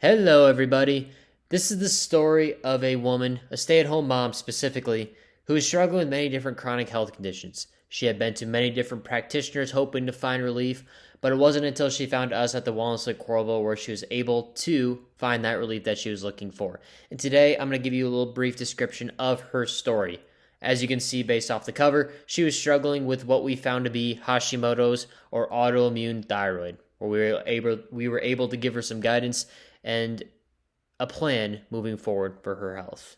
Hello, everybody. This is the story of a woman, a stay at home mom specifically, who is struggling with many different chronic health conditions. She had been to many different practitioners hoping to find relief, but it wasn't until she found us at the Wellness Lake Coralville where she was able to find that relief that she was looking for. And today I'm going to give you a little brief description of her story. As you can see based off the cover, she was struggling with what we found to be Hashimoto's or autoimmune thyroid, where we were able to give her some guidance and a plan moving forward for her health.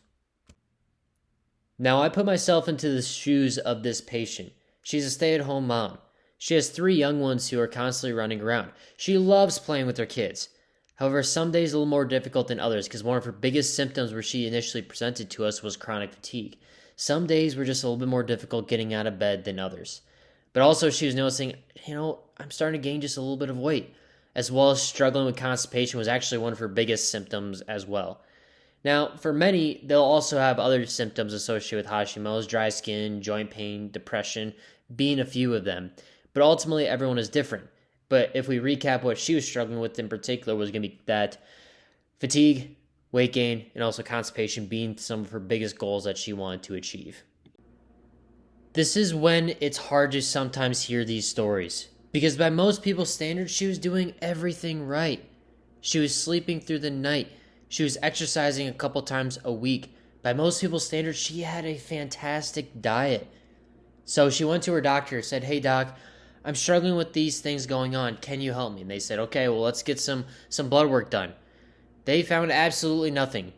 Now, I put myself into the shoes of this patient. She's a stay-at-home mom. She has 3 young ones who are constantly running around. She loves playing with her kids. However, some days a little more difficult than others because one of her biggest symptoms where she initially presented to us was chronic fatigue. Some days were just a little bit more difficult getting out of bed than others. But also she was noticing, I'm starting to gain just a little bit of weight, as well as struggling with constipation was actually one of her biggest symptoms as well. Now, for many, they'll also have other symptoms associated with Hashimoto's, dry skin, joint pain, depression, being a few of them. But ultimately, everyone is different. But if we recap what she was struggling with in particular was going to be that fatigue, weight gain, and also constipation being some of her biggest goals that she wanted to achieve. This is when it's hard to sometimes hear these stories, because by most people's standards, she was doing everything right. She was sleeping through the night. She was exercising a couple times a week. By most people's standards, she had a fantastic diet. So she went to her doctor, said, "Hey doc, I'm struggling with these things going on. Can you help me?" And they said, "Okay, well, let's get some blood work done." They found absolutely nothing.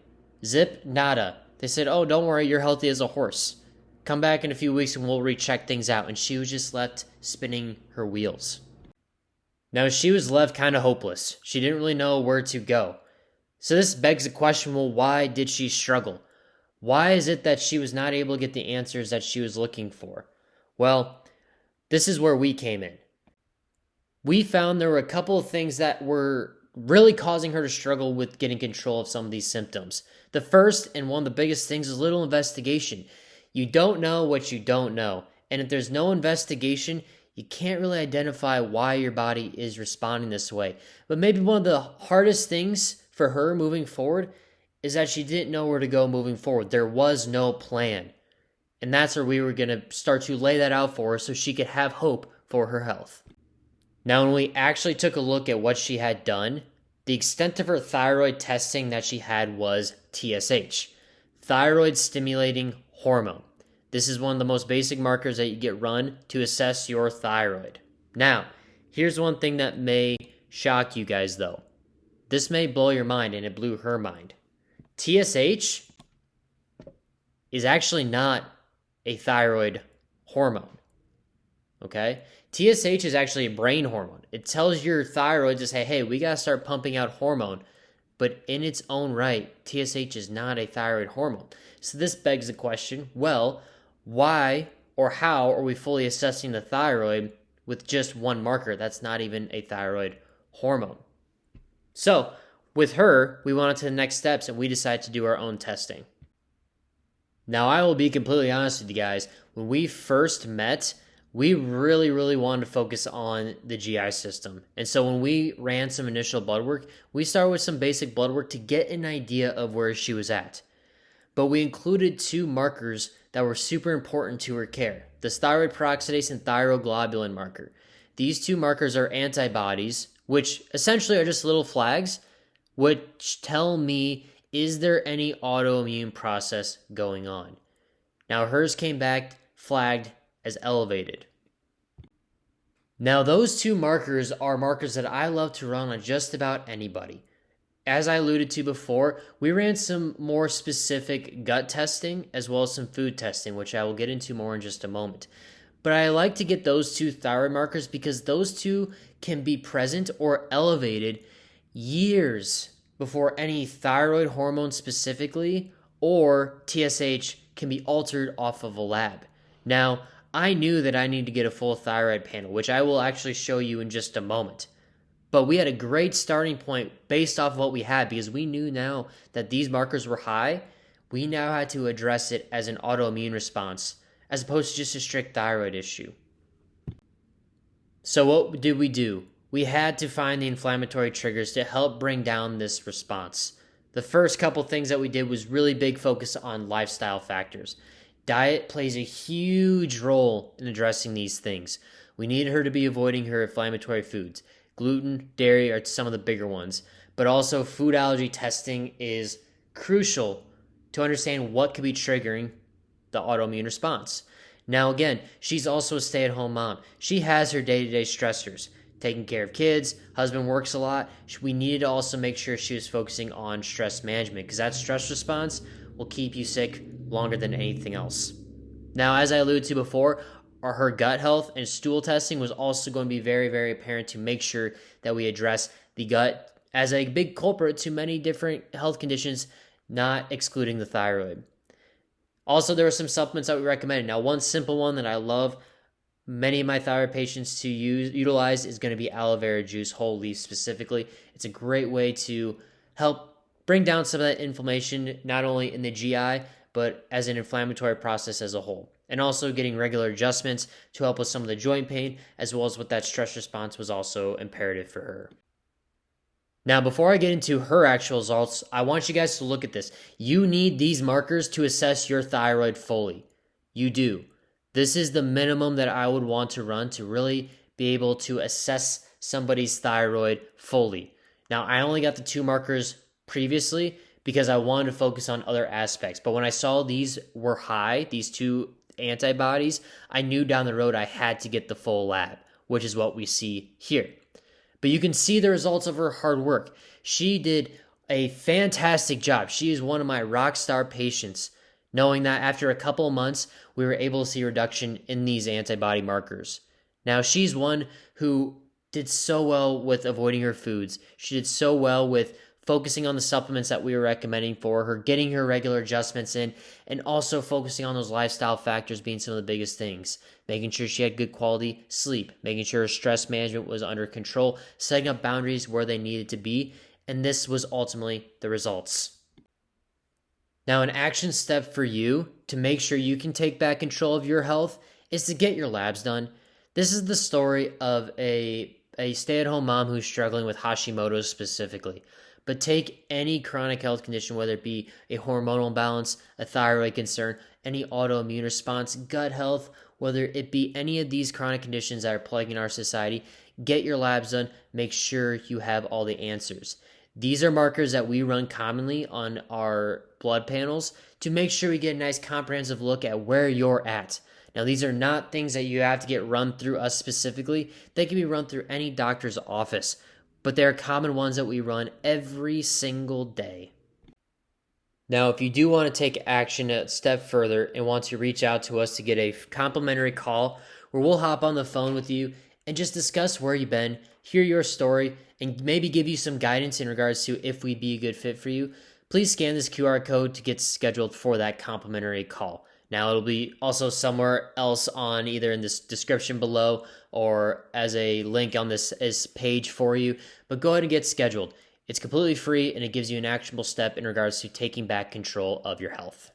Zip, nada. They said, "Oh, don't worry, you're healthy as a horse. Come back in a few weeks and we'll recheck things out." And she was just left spinning her wheels. Now, she was left kind of hopeless. She didn't really know where to go. So this begs the question, well, why did she struggle? Why is it that she was not able to get the answers that she was looking for? Well, this is where we came in. We found there were a couple of things that were really causing her to struggle with getting control of some of these symptoms. The first and one of the biggest things is little investigation. You don't know what you don't know. And if there's no investigation, you can't really identify why your body is responding this way. But maybe one of the hardest things for her moving forward is that she didn't know where to go moving forward. There was no plan. And that's where we were going to start to lay that out for her so she could have hope for her health. Now, when we actually took a look at what she had done, the extent of her thyroid testing that she had was TSH, thyroid stimulating hormone. This is one of the most basic markers that you get run to assess your thyroid. Now, here's one thing that may shock you guys though. This may blow your mind, and it blew her mind. TSH is actually not a thyroid hormone. Okay? TSH is actually a brain hormone. It tells your thyroid to say, hey, we got to start pumping out hormone. But in its own right, TSH is not a thyroid hormone. So this begs the question, well, why or how are we fully assessing the thyroid with just one marker that's not even a thyroid hormone? So with her, we went on to the next steps and we decided to do our own testing. Now, I will be completely honest with you guys. When we first met, we really wanted to focus on the GI system. And so when we ran some initial blood work, we started with some basic blood work to get an idea of where she was at. But we included 2 markers that were super important to her care: the thyroid peroxidase and thyroglobulin marker. These 2 markers are antibodies, which essentially are just little flags, which tell me, is there any autoimmune process going on? Now, hers came back flagged as elevated. Now, those 2 markers are markers that I love to run on just about anybody. As I alluded to before, we ran some more specific gut testing as well as some food testing, which I will get into more in just a moment. But I like to get those 2 thyroid markers because those 2 can be present or elevated years before any thyroid hormone specifically or TSH can be altered off of a lab. Now, I knew that I needed to get a full thyroid panel, which I will actually show you in just a moment. But we had a great starting point based off of what we had because we knew now that these markers were high. We now had to address it as an autoimmune response as opposed to just a strict thyroid issue. So what did we do? we had to find the inflammatory triggers to help bring down this response. The first couple things that we did was really big focus on lifestyle factors. Diet plays a huge role in addressing these things. We needed her to be avoiding her inflammatory foods. Gluten, dairy are some of the bigger ones, but also food allergy testing is crucial to understand what could be triggering the autoimmune response. Now, again, she's also a stay-at-home mom. She has her day-to-day stressors, taking care of kids, husband works a lot. We needed to also make sure she was focusing on stress management because that stress response will keep you sick longer than anything else. Now, as I alluded to before, her gut health and stool testing was also going to be very, very apparent to make sure that we address the gut as a big culprit to many different health conditions, not excluding the thyroid. Also, there were some supplements that we recommended. Now, one simple one that I love many of my thyroid patients to utilize is going to be aloe vera juice, whole leaf specifically. It's a great way to help bring down some of that inflammation, not only in the GI, but as an inflammatory process as a whole. And also getting regular adjustments to help with some of the joint pain, as well as with that stress response was also imperative for her. Now, before I get into her actual results, I want you guys to look at this. You need these markers to assess your thyroid fully. You do. This is the minimum that I would want to run to really be able to assess somebody's thyroid fully. Now, I only got the 2 markers previously because I wanted to focus on other aspects. But when I saw these were high, these 2 antibodies, I knew down the road I had to get the full lab, which is what we see here. But you can see the results of her hard work. She did a fantastic job. She is one of my rock star patients, knowing that after a couple of months, we were able to see a reduction in these antibody markers. Now, she's one who did so well with avoiding her foods. She did so well with focusing on the supplements that we were recommending for her, getting her regular adjustments in, and also focusing on those lifestyle factors being some of the biggest things. Making sure she had good quality sleep, making sure her stress management was under control, setting up boundaries where they needed to be, and this was ultimately the results. Now, an action step for you to make sure you can take back control of your health is to get your labs done. This is the story of a stay-at-home mom who's struggling with Hashimoto specifically. But take any chronic health condition, whether it be a hormonal imbalance, a thyroid concern, any autoimmune response, gut health, whether it be any of these chronic conditions that are plaguing our society, get your labs done, make sure you have all the answers. These are markers that we run commonly on our blood panels to make sure we get a nice comprehensive look at where you're at. Now, these are not things that you have to get run through us specifically. They can be run through any doctor's office, but they're common ones that we run every single day. Now, if you do want to take action a step further and want to reach out to us to get a complimentary call where we'll hop on the phone with you and just discuss where you've been, hear your story, and maybe give you some guidance in regards to if we'd be a good fit for you, please scan this QR code to get scheduled for that complimentary call. Now, it'll be also somewhere else on either in this description below or as a link on this page for you, but go ahead and get scheduled. It's completely free and it gives you an actionable step in regards to taking back control of your health.